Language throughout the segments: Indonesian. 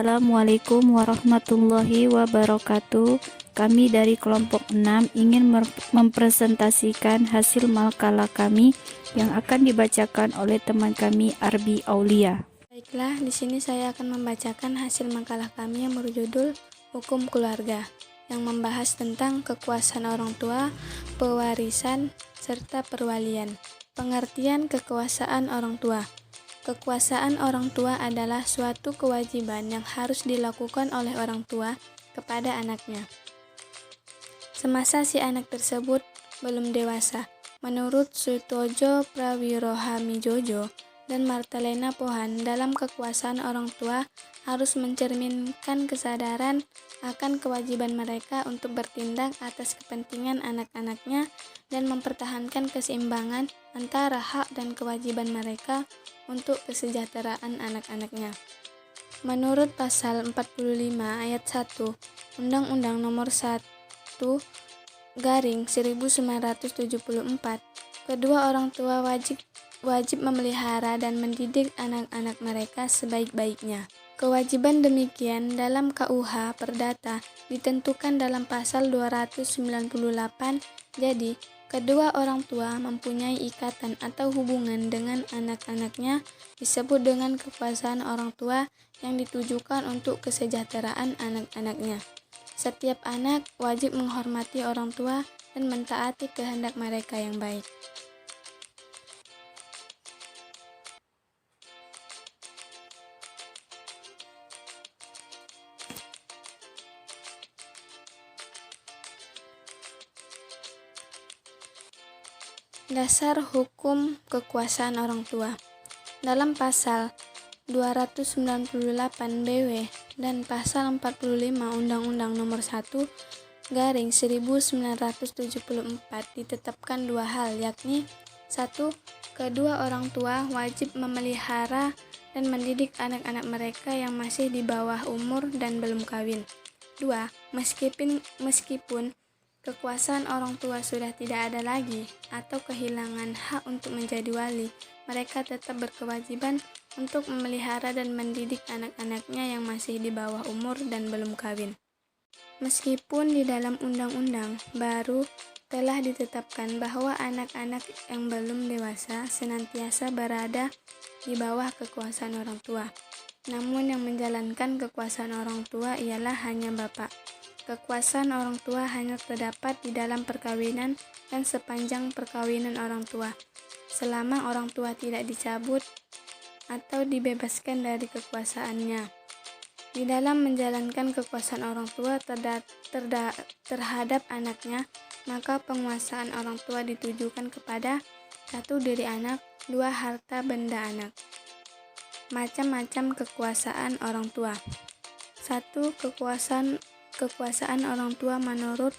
Assalamualaikum warahmatullahi wabarakatuh. Kami dari kelompok 6 ingin mempresentasikan hasil makalah kami yang akan dibacakan oleh teman kami Arbi Aulia. Baiklah, di sini saya akan membacakan hasil makalah kami yang berjudul Hukum Keluarga, yang membahas tentang kekuasaan orang tua, pewarisan, serta perwalian. Pengertian kekuasaan orang tua. Kekuasaan orang tua adalah suatu kewajiban yang harus dilakukan oleh orang tua kepada anaknya semasa si anak tersebut belum dewasa. Menurut Sutojo Prawirohamijojo dan Martelena Pohan, dalam kekuasaan orang tua harus mencerminkan kesadaran akan kewajiban mereka untuk bertindak atas kepentingan anak-anaknya dan mempertahankan keseimbangan antara hak dan kewajiban mereka untuk kesejahteraan anak-anaknya. Menurut pasal 45 ayat 1 Undang-Undang Nomor 1/1974, kedua orang tua wajib memelihara dan mendidik anak-anak mereka sebaik-baiknya. Kewajiban demikian dalam KUH Perdata ditentukan dalam pasal 298. Jadi, kedua orang tua mempunyai ikatan atau hubungan dengan anak-anaknya disebut dengan kekuasaan orang tua yang ditujukan untuk kesejahteraan anak-anaknya. Setiap anak wajib menghormati orang tua dan mentaati kehendak mereka yang baik. Dasar hukum kekuasaan orang tua. Dalam pasal 298 BW dan pasal 45 Undang-Undang Nomor 1/1974 ditetapkan dua hal, yakni 1. Kedua orang tua wajib memelihara dan mendidik anak-anak mereka yang masih di bawah umur dan belum kawin. 2. Meskipun kekuasaan orang tua sudah tidak ada lagi atau kehilangan hak untuk menjadi wali, mereka tetap berkewajiban untuk memelihara dan mendidik anak-anaknya yang masih di bawah umur dan belum kawin. Meskipun di dalam undang-undang baru telah ditetapkan bahwa anak-anak yang belum dewasa senantiasa berada di bawah kekuasaan orang tua, namun yang menjalankan kekuasaan orang tua ialah hanya bapak. Kekuasaan orang tua hanya terdapat di dalam perkawinan dan sepanjang perkawinan orang tua, selama orang tua tidak dicabut atau dibebaskan dari kekuasaannya. Di dalam menjalankan kekuasaan orang tua terhadap anaknya, maka penguasaan orang tua ditujukan kepada 1. Diri anak, 2. Harta benda anak. Macam-macam kekuasaan orang tua. 1. Kekuasaan orang tua menurut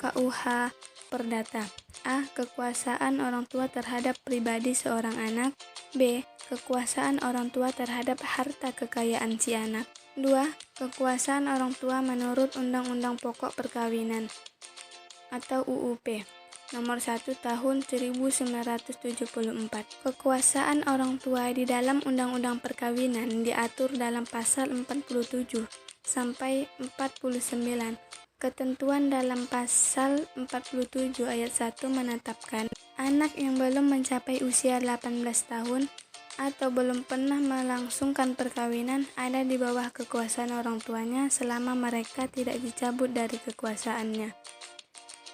KUH Perdata. A. Kekuasaan orang tua terhadap pribadi seorang anak. B. Kekuasaan orang tua terhadap harta kekayaan si anak. 2. Kekuasaan orang tua menurut Undang-Undang Pokok Perkawinan atau UUP Nomor 1 Tahun 1974. Kekuasaan orang tua di dalam Undang-Undang Perkawinan diatur dalam pasal 47 sampai 49. Ketentuan dalam pasal 47 ayat 1 menetapkan anak yang belum mencapai usia 18 tahun atau belum pernah melangsungkan perkawinan ada di bawah kekuasaan orang tuanya selama mereka tidak dicabut dari kekuasaannya.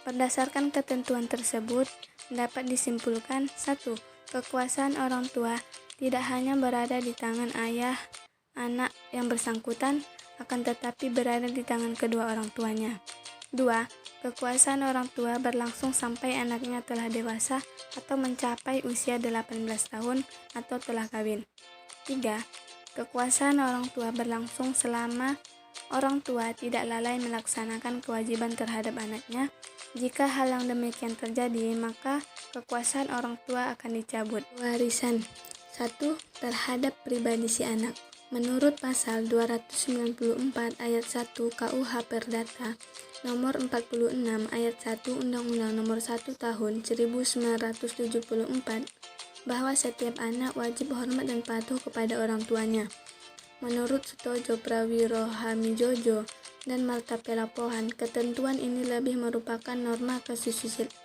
Berdasarkan ketentuan tersebut, dapat disimpulkan 1. Kekuasaan orang tua tidak hanya berada di tangan ayah anak yang bersangkutan, akan tetapi berada di tangan kedua orang tuanya. 2. Kekuasaan orang tua berlangsung sampai anaknya telah dewasa atau mencapai usia 18 tahun atau telah kawin. 3. Kekuasaan orang tua berlangsung selama orang tua tidak lalai melaksanakan kewajiban terhadap anaknya. Jika hal yang demikian terjadi, maka kekuasaan orang tua akan dicabut. Warisan 1. Terhadap pribadi si anak. Menurut pasal 294 ayat 1 KUH Perdata nomor 46 ayat 1 Undang-Undang Nomor 1 Tahun 1974 bahwa setiap anak wajib hormat dan patuh kepada orang tuanya. Menurut Sutojo Prawirohamijojo dan Marta Pelapohan, ketentuan ini lebih merupakan norma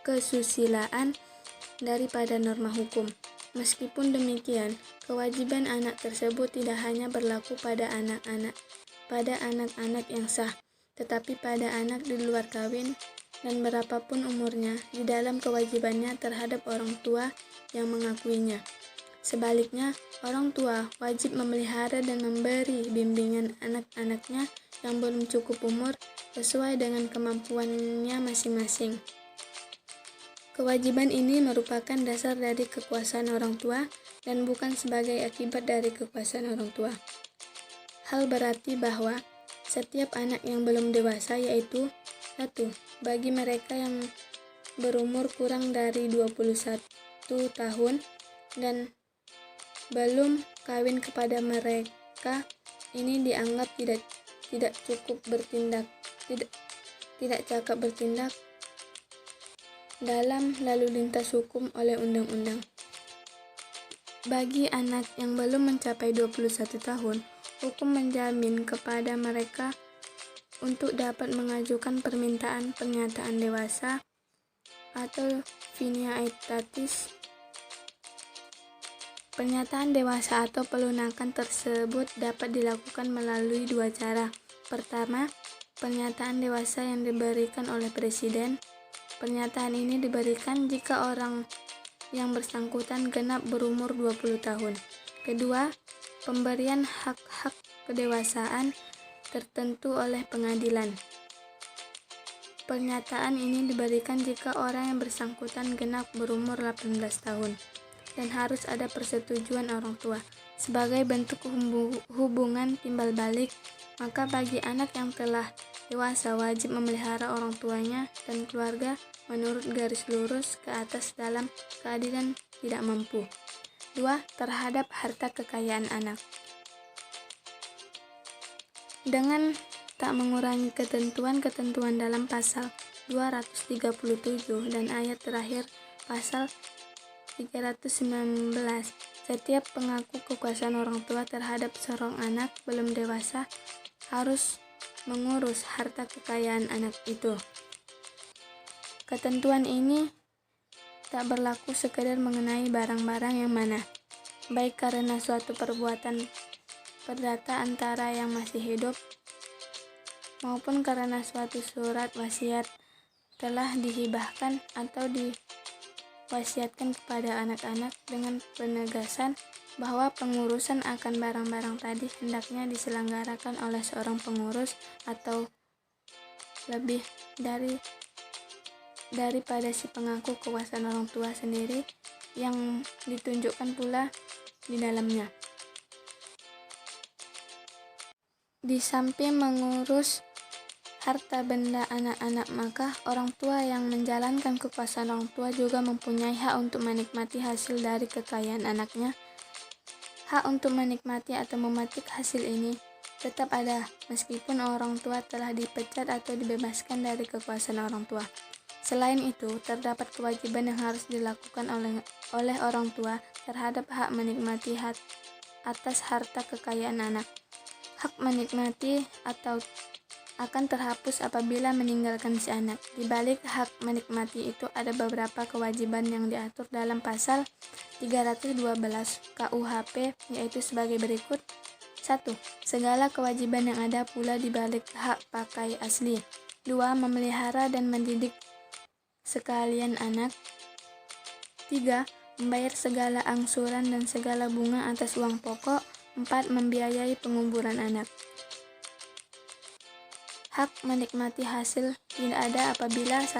kesusilaan daripada norma hukum. Meskipun demikian, kewajiban anak tersebut tidak hanya berlaku pada anak-anak yang sah, tetapi pada anak di luar kawin dan berapapun umurnya di dalam kewajibannya terhadap orang tua yang mengakuinya. Sebaliknya, orang tua wajib memelihara dan memberi bimbingan anak-anaknya yang belum cukup umur sesuai dengan kemampuannya masing-masing. Kewajiban ini merupakan dasar dari kekuasaan orang tua dan bukan sebagai akibat dari kekuasaan orang tua. Hal berarti bahwa setiap anak yang belum dewasa, yaitu 1. Bagi mereka yang berumur kurang dari 21 tahun dan belum kawin, kepada mereka ini dianggap tidak cakap bertindak dalam lalu lintas hukum oleh undang-undang. Bagi anak yang belum mencapai 21 tahun, hukum menjamin kepada mereka untuk dapat mengajukan permintaan pernyataan dewasa atau finia aetatis. Pernyataan dewasa atau pelunakan tersebut dapat dilakukan melalui dua cara. Pertama, pernyataan dewasa yang diberikan oleh Presiden. Pernyataan ini diberikan jika orang yang bersangkutan genap berumur 20 tahun. Kedua, pemberian hak-hak kedewasaan tertentu oleh pengadilan. Pernyataan ini diberikan jika orang yang bersangkutan genap berumur 18 tahun dan harus ada persetujuan orang tua. Sebagai bentuk hubungan timbal balik, maka bagi anak yang telah dewasa wajib memelihara orang tuanya dan keluarga menurut garis lurus ke atas dalam keadaan tidak mampu. 2. Terhadap harta kekayaan anak. Dengan tak mengurangi ketentuan-ketentuan dalam pasal 237 dan ayat terakhir pasal 319, setiap pengaku kekuasaan orang tua terhadap seorang anak belum dewasa harus mengurus harta kekayaan anak itu. Ketentuan ini tak berlaku sekedar mengenai barang-barang yang mana, baik karena suatu perbuatan perdata antara yang masih hidup maupun karena suatu surat wasiat telah dihibahkan atau diwasiatkan kepada anak-anak, dengan penegasan bahwa pengurusan akan barang-barang tadi hendaknya diselenggarakan oleh seorang pengurus atau lebih daripada si pengaku kekuasaan orang tua sendiri yang ditunjukkan pula di dalamnya. Di samping mengurus harta benda anak-anak, maka orang tua yang menjalankan kekuasaan orang tua juga mempunyai hak untuk menikmati hasil dari kekayaan anaknya. Hak untuk menikmati atau memetik hasil ini tetap ada meskipun orang tua telah dipecat atau dibebaskan dari kekuasaan orang tua. Selain itu, terdapat kewajiban yang harus dilakukan oleh orang tua terhadap hak menikmati atas harta kekayaan anak. Hak menikmati atau akan terhapus apabila meninggalkan si anak. Di balik hak menikmati itu ada beberapa kewajiban yang diatur dalam pasal 312 KUHP, yaitu sebagai berikut. 1. Segala kewajiban yang ada pula di balik hak pakai asli. 2. Memelihara dan mendidik sekalian anak. 3. Membayar segala angsuran dan segala bunga atas uang pokok. 4. Membiayai penguburan anak. Hak menikmati hasil tidak ada apabila 1.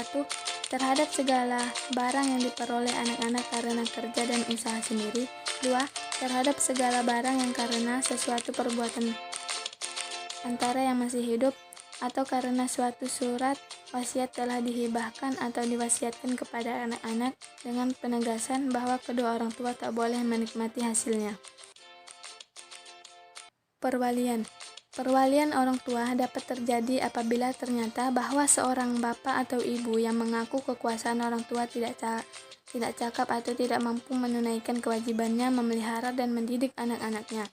Terhadap segala barang yang diperoleh anak-anak karena kerja dan usaha sendiri. 2. Terhadap segala barang yang karena sesuatu perbuatan antara yang masih hidup atau karena suatu surat wasiat telah dihibahkan atau diwasiatkan kepada anak-anak, dengan penegasan bahwa kedua orang tua tak boleh menikmati hasilnya. Perwalian orang tua dapat terjadi apabila ternyata bahwa seorang bapak atau ibu yang mengaku kekuasaan orang tua tidak cakap atau tidak mampu menunaikan kewajibannya memelihara dan mendidik anak-anaknya.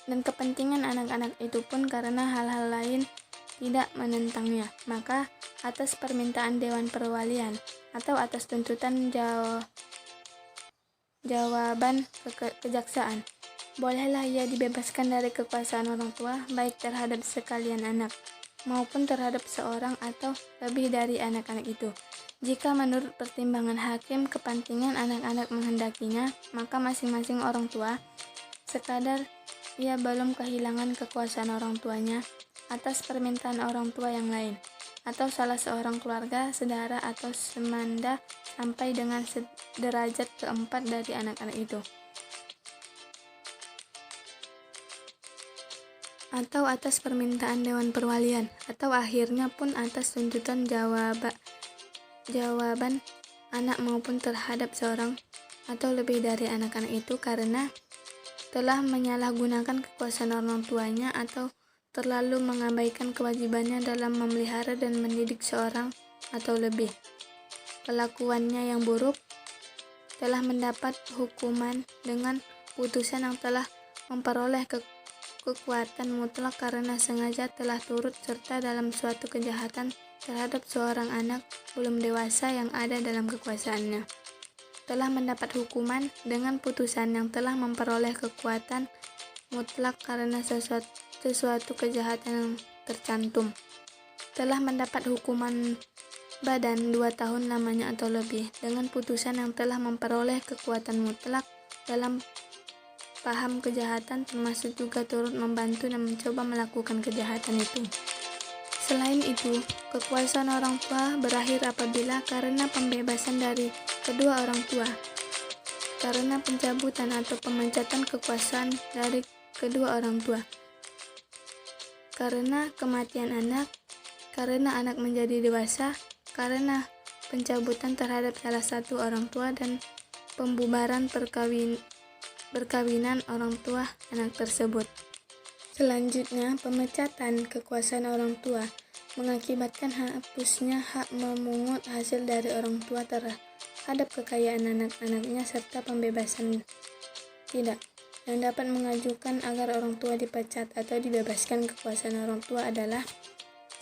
dan kepentingan anak-anak itu pun karena hal-hal lain tidak menentangnya. Maka atas permintaan Dewan Perwalian atau atas tuntutan jawaban kejaksaan, bolehlah ia dibebaskan dari kekuasaan orang tua, baik terhadap sekalian anak maupun terhadap seorang atau lebih dari anak-anak itu. Jika menurut pertimbangan hakim kepentingan anak-anak menghendakinya, maka masing-masing orang tua, sekadar ia belum kehilangan kekuasaan orang tuanya atas permintaan orang tua yang lain, atau salah seorang keluarga, saudara atau semanda sampai dengan derajat keempat dari anak-anak itu, atau atas permintaan Dewan Perwalian, atau akhirnya pun atas tuntutan jawaban anak maupun terhadap seorang atau lebih dari anak-anak itu karena telah menyalahgunakan kekuasaan orang tuanya atau terlalu mengabaikan kewajibannya dalam memelihara dan mendidik seorang atau lebih. Kelakuannya yang buruk telah mendapat hukuman dengan putusan yang telah memperoleh kekuatan mutlak karena sengaja telah turut serta dalam suatu kejahatan terhadap seorang anak belum dewasa yang ada dalam kekuasaannya. Telah mendapat hukuman dengan putusan yang telah memperoleh kekuatan mutlak karena sesuatu kejahatan yang tercantum. Telah mendapat hukuman badan 2 tahun lamanya atau lebih dengan putusan yang telah memperoleh kekuatan mutlak dalam paham kejahatan, termasuk juga turut membantu dan mencoba melakukan kejahatan itu. Selain itu, kekuasaan orang tua berakhir apabila karena pembebasan dari kedua orang tua, karena pencabutan atau pemecatan kekuasaan dari kedua orang tua, karena kematian anak, karena anak menjadi dewasa, karena pencabutan terhadap salah satu orang tua dan pembubaran perkawinan orang tua anak tersebut. Selanjutnya, pemecatan kekuasaan orang tua mengakibatkan hapusnya hak memungut hasil dari orang tua terhadap kekayaan anak-anaknya serta pembebasan tidak. Yang dapat mengajukan agar orang tua dipecat atau dibebaskan kekuasaan orang tua adalah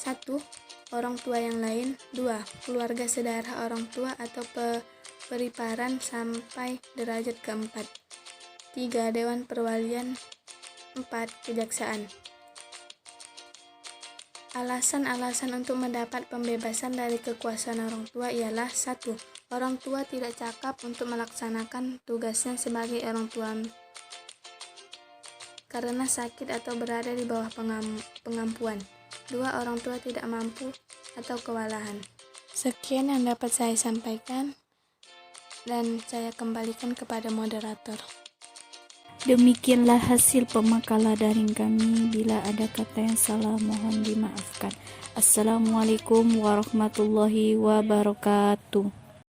1. Orang tua yang lain, 2. Keluarga saudara orang tua atau periparan sampai derajat keempat, 3. Dewan Perwalian, 4. Kejaksaan. Alasan-alasan untuk mendapat pembebasan dari kekuasaan orang tua ialah 1. Orang tua tidak cakap untuk melaksanakan tugasnya sebagai orang tua karena sakit atau berada di bawah pengampuan. 2. Orang tua tidak mampu atau kewalahan. Sekian yang dapat saya sampaikan dan saya kembalikan kepada moderator. Demikianlah hasil pemakalah daring kami. Bila ada kata yang salah mohon dimaafkan. Assalamualaikum warahmatullahi wabarakatuh.